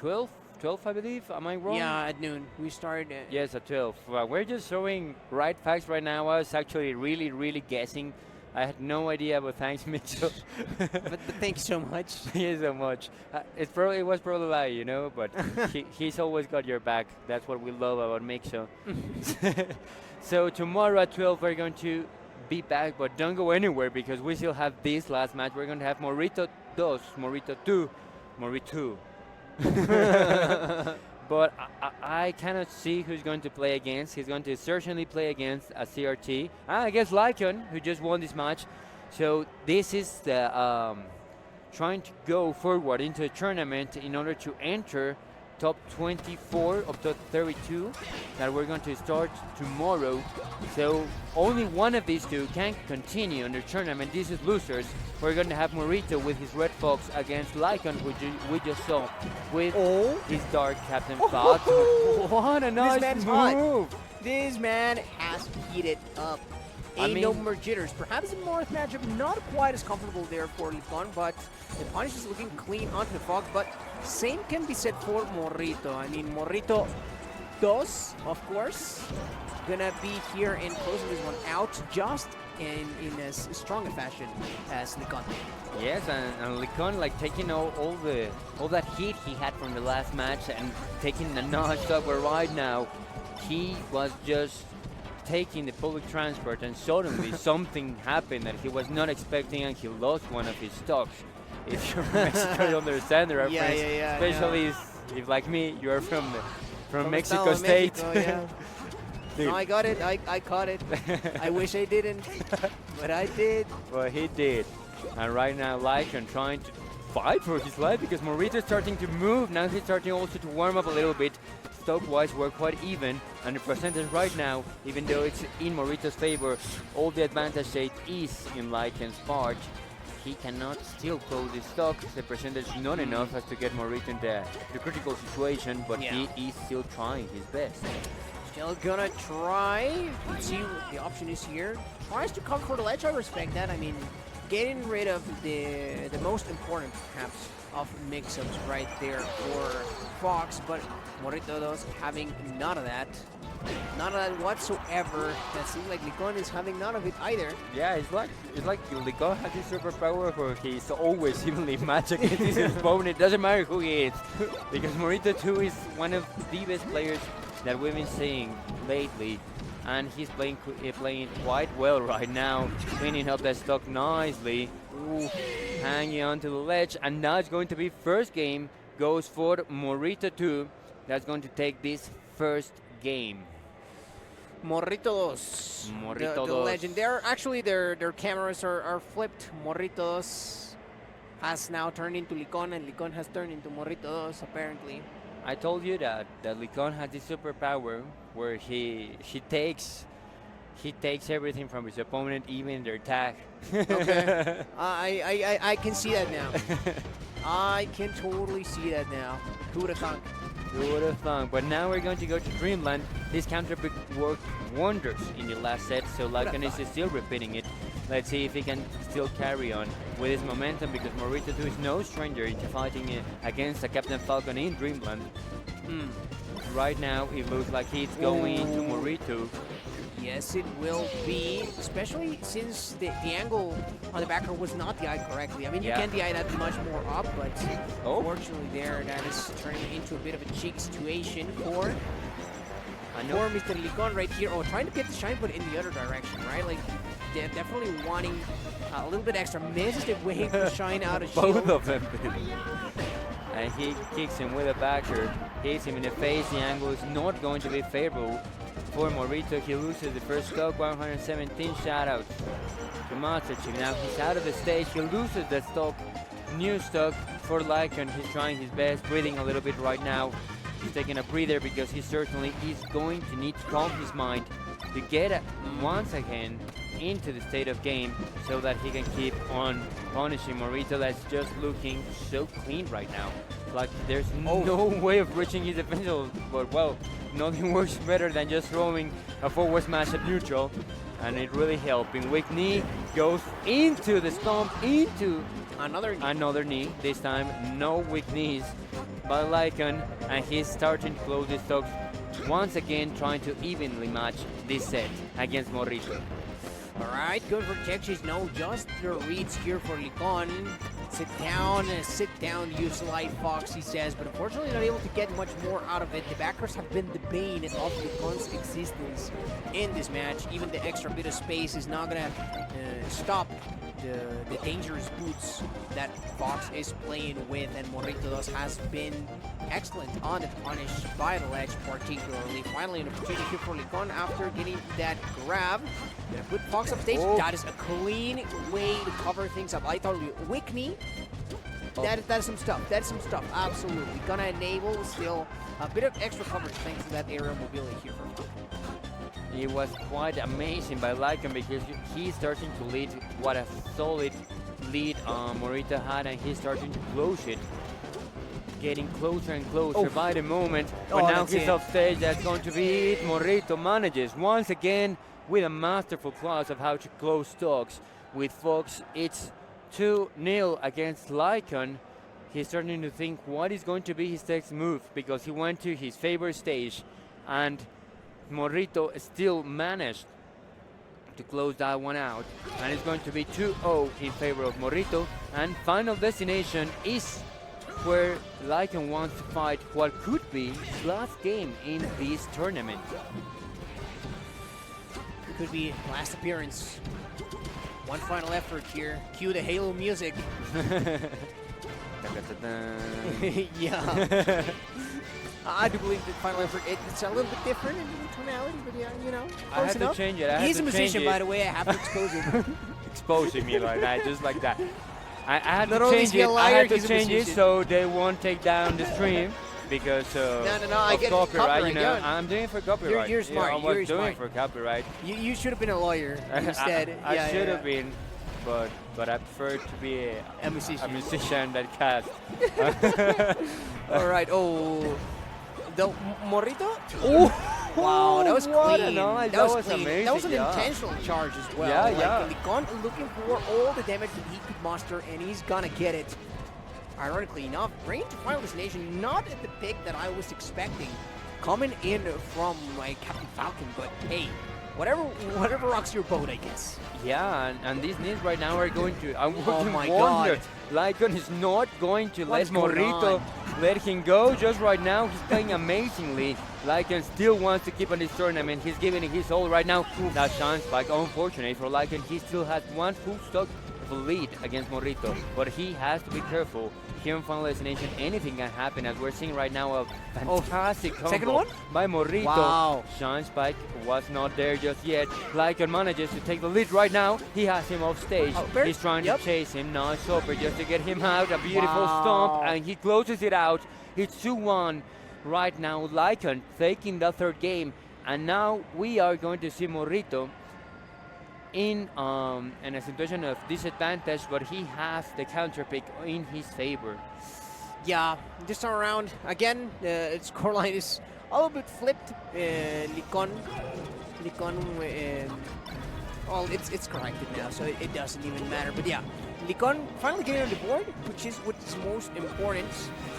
12, 12, I believe. Am I wrong? Yeah, at noon. We started. Yes, at 12. Well, we're just showing right facts right now. I was actually really, really guessing. I had no idea, but thanks, Mitchell. but thank you so much. Thank you so much. It was probably lie, but he's always got your back. That's what we love about Mitchell. So tomorrow at 12, we're going to be back, but don't go anywhere because we still have this last match. We're going to have Morrito 2, Morrito 2, Morrito. But I cannot see who's going to play against. He's going to certainly play against a CRT. I guess Lykon, who just won this match. So this is the trying to go forward into the tournament in order to enter top 24 of top 32 that we're going to start tomorrow. So only one of these two can continue in the tournament. This is losers. We're going to have Morrito with his Red Fox against Lykon, which we just saw with his Dark Captain Falcon. What a nice move! This man has heated up. No more jitters. Perhaps the North matchup not quite as comfortable there for Lykon, but the punish is looking clean onto the Fox. But same can be said for Morrito. I mean, Morrito does, of course, gonna be here and closing this one out just in as strong a fashion as Lykon. Yes, and Lykon like taking all that heat he had from the last match and taking a notch up where right now he was just taking the public transport and suddenly something happened that he was not expecting and he lost one of his stocks. If you're from Mexico, you understand the reference. Yeah, especially if like me, you are from Mexico State. Mexico, yeah. No, I got it. I caught it. I wish I didn't, but I did. Well, he did. And right now, Lykon trying to fight for his life because Morrito is starting to move. Now he's starting also to warm up a little bit. Stock-wise, we're quite even. And the percentage right now, even though it's in Morrito's favor, all the advantage state is in Lykon's part. He cannot still close his stock. The percentage not enough as to get Morrito in the critical situation, but he is still trying his best. Still gonna try. Let's see what the option is here. Tries to come for the ledge. I respect that. I mean, getting rid of the most important, perhaps, of mix-ups right there for Fox, but Morrito does having none of that. None of that whatsoever. It seems like Lykon is having none of it either. Yeah, it's like Lykon has his superpower where he's always evenly matched against his opponent. It doesn't matter who he is, because Morrito 2 is one of the best players that we've been seeing lately, and he's playing quite well right now, cleaning up that stock nicely. Ooh, hanging onto the ledge, and now it's going to be first game goes for Morrito 2. That's going to take this first game. Morrito 2. Morrito the legend. Actually, their cameras are flipped. Morrito 2 has now turned into Lykon, and Lykon has turned into Morrito 2, apparently. I told you that Lykon has this superpower where he takes everything from his opponent, even their tag. Okay. I can see that now. I can totally see that now. Who would have thunk? Who would have thunk? But now we're going to go to Dreamland. This counter pick worked wonders in the last set, so Lykon is still repeating it. Let's see if he can still carry on with his momentum, because Morrito 2 is no stranger into fighting against a Captain Falcon in Dreamland. Right now, it looks like he's going into Morrito. Yes, it will be, especially since the angle on the back row was not DI'd correctly. I mean, you can DI that much more up, but unfortunately there, that is turning into a bit of a cheeky situation for Mr. Lykon right here. Trying to get the shine put in the other direction, right? Like, they're definitely wanting a little bit extra. Misses the wave to shine out a shield. Both of them. And he kicks him with a backer, hits him in the face. The angle is not going to be favorable for Morrito. He loses the first stock, 117 shoutouts to Master Chief. Now he's out of the stage. He loses that stock. New stock for Lykon. He's trying his best, breathing a little bit right now. He's taking a breather because he certainly is going to need to calm his mind to get once again into the state of game so that he can keep on punishing Morrito. That's just looking so clean right now. Like there's no way of reaching his defensive, but well, nothing works better than just throwing a forward smash at neutral, and it really helping. Weak knee goes into the stomp, into another knee. This time, no weak knees. by Lykon, and he's starting to close his stocks once again, trying to evenly match this set against Morrito. All right, good for Texas. No, just the reads here for Lykon. Sit down, use Light Fox, he says, but unfortunately not able to get much more out of it. The backers have been the bane of Lykon's existence in this match. Even the extra bit of space is not gonna stop the dangerous boots that Fox is playing with, and Morrito has been excellent on the punish by the ledge, particularly. Finally, an opportunity here for Lykon after getting that grab. Gonna put Fox up stage. Oh. That is a clean way to cover things up. I thought Wickney. That is some stuff. That is some stuff. Absolutely. Gonna enable still a bit of extra coverage thanks to that aerial mobility here for Falcon. It was quite amazing by Lykon because he's starting to lead. What a solid lead Morrito had, and he's starting to close it. Getting closer and closer by the moment. But now he's off stage. That's going to be it. Morrito manages once again with a masterful class of how to close stocks. With Fox, it's 2-0 against Lykon. He's starting to think what is going to be his next move because he went to his favorite stage, and Morrito still managed to close that one out, and it's going to be 2-0 in favor of Morrito. And final destination is where Lykon wants to fight what could be his last game in this tournament. It could be last appearance. One final effort here. Cue the Halo music. Yeah. I do believe that final effort, it's a little bit different in tonality, but yeah, you know. I had to change it. He's a musician, by the way. I have to expose him. Exposing me like that, just like that. I had to change it. I had to change it so they won't take down the stream because no, I get copyright. You know, I'm doing it for copyright. You're smart. I was doing it for copyright. You should have been a lawyer instead. I should have been, but I prefer to be a musician that casts. All right. Oh. The Morrito? Oh, wow, that was clean. That was clean. Amazing. That was an intentional charge as well. Yeah, Lykon looking for all the damage that he could muster, and he's gonna get it. Ironically enough, bringing to final destination, not at the pick that I was expecting, coming in from like Captain Falcon, but hey, whatever rocks your boat, I guess. Yeah, and these knees right now are going to. I oh my God! Lykon is not going to let Morrito let him go just right now. He's playing amazingly. Lykon still wants to keep on this tournament. He's giving it his all right now. That shine spike, unfortunate for Lykon. He still has one full stock of a lead against Morrito, but he has to be careful. Here in final destination, anything can happen, as we're seeing right now a fantastic combo by Morrito. Wow. Shine spike was not there just yet. Lykon manages to take the lead right now. He has him off stage. He's trying to chase him. Nice upper just to get him out. A beautiful stomp, and he closes it out. It's 2-1 right now. Lykon taking the third game, and now we are going to see Morrito in a situation of disadvantage, but he has the counter pick in his favor. Yeah, this time around, again, scoreline is a little bit flipped. Lykon, well, it's corrected now, so it doesn't even matter. But yeah, Lykon finally getting on the board, which is what's most important.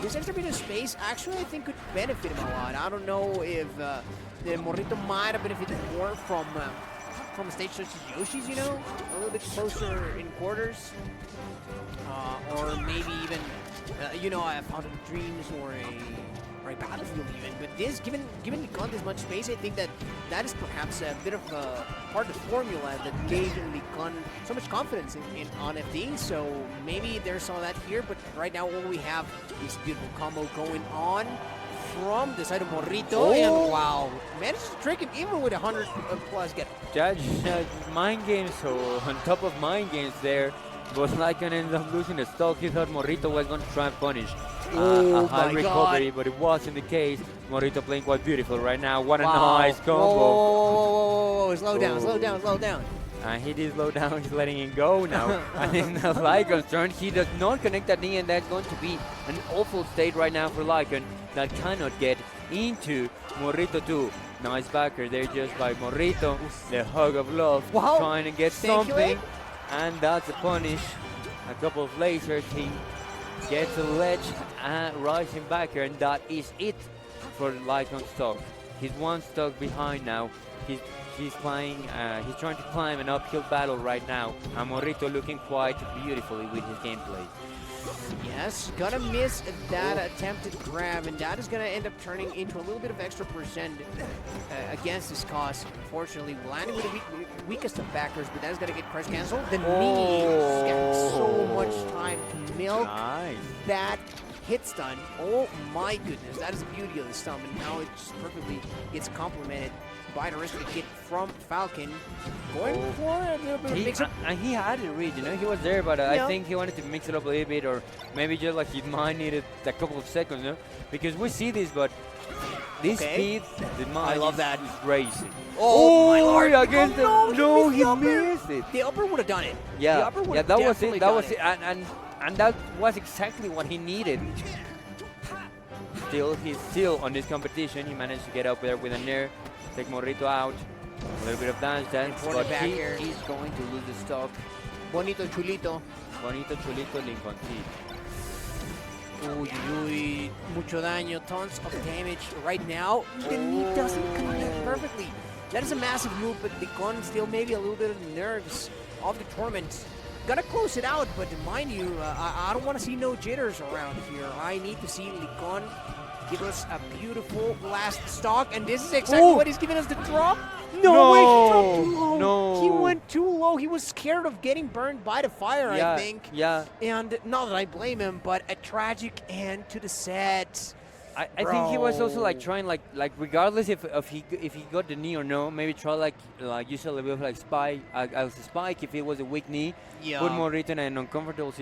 This extra bit of space, actually, I think could benefit him a lot. I don't know if the Morrito might have benefited more from a stage such as Yoshi's, you know, a little bit closer in quarters, or maybe even, you know, a Fountain of Dreams or a Battlefield even. But this, given Lykon this much space, I think that is perhaps a bit of a part of the formula that gave Lykon so much confidence on FD. So maybe there's some of that here, but right now all we have is beautiful combo going on from the side of Morrito, and wow, managed to trick him even with 100 plus get. Judge mind games, so on top of mind games there, but Lykon ended up losing the stock. He thought Morrito was going to try and punish a high recovery, but it wasn't the case. Morrito playing quite beautiful right now. What a nice combo. Whoa, slow down. And he did slow down, he's letting it go now. And in Lykon's turn, he does not connect that knee, and that's going to be an awful state right now for Lykon that cannot get into Morrito too. Nice backer there just by Morrito. The hug of love, trying to get something. And that's a punish. A couple of lasers, he Gets a ledge and rising backer, and that is it for Lykon stock. He's one stock behind now. He's trying to climb an uphill battle right now. And Morrito looking quite beautifully with his gameplay. Yes, gonna miss that attempted grab, and that is gonna end up turning into a little bit of extra percent against this cause. Unfortunately, landing with the weakest of backers, but that is gonna get crush canceled. The knee has got so much time to milk that hit stun. Oh my goodness, that is the beauty of the stun, and now it just perfectly gets complemented by the risk hit from Falcon. Going for a little bit of mix-up. And he had it read, he was there, but I think he wanted to mix it up a little bit, or maybe just like he might needed a couple of seconds, because we see this, but this speed, the mind I love that. is racing. Oh my lord! Against he missed it. The upper would have done it. Yeah, the upper would that was it. That was it, and that was exactly what he needed. He's still on this competition. He managed to get up there with a nair, take Morrito out. A little bit of dance, but he is going to lose the stock. Bonito chulito. Bonito chulito Lykon. Uy, uy, mucho daño, tons of damage right now. The knee doesn't connect perfectly. That is a massive move, but Lykon still maybe a little bit of the nerves of the tournament. Gonna close it out, but mind you, I don't want to see no jitters around here. I need to see Lykon give us a beautiful last stock, and this is exactly what he's giving us the drop. No way, he dropped too low. No. He went too low. He was scared of getting burned by the fire, I think. Yeah. And not that I blame him, but a tragic end to the set. I think he was also like trying like regardless if he got the knee or no, maybe try like use a little bit of like spike as a spike if it was a weak knee. Yeah. Put Morrito in an uncomfortable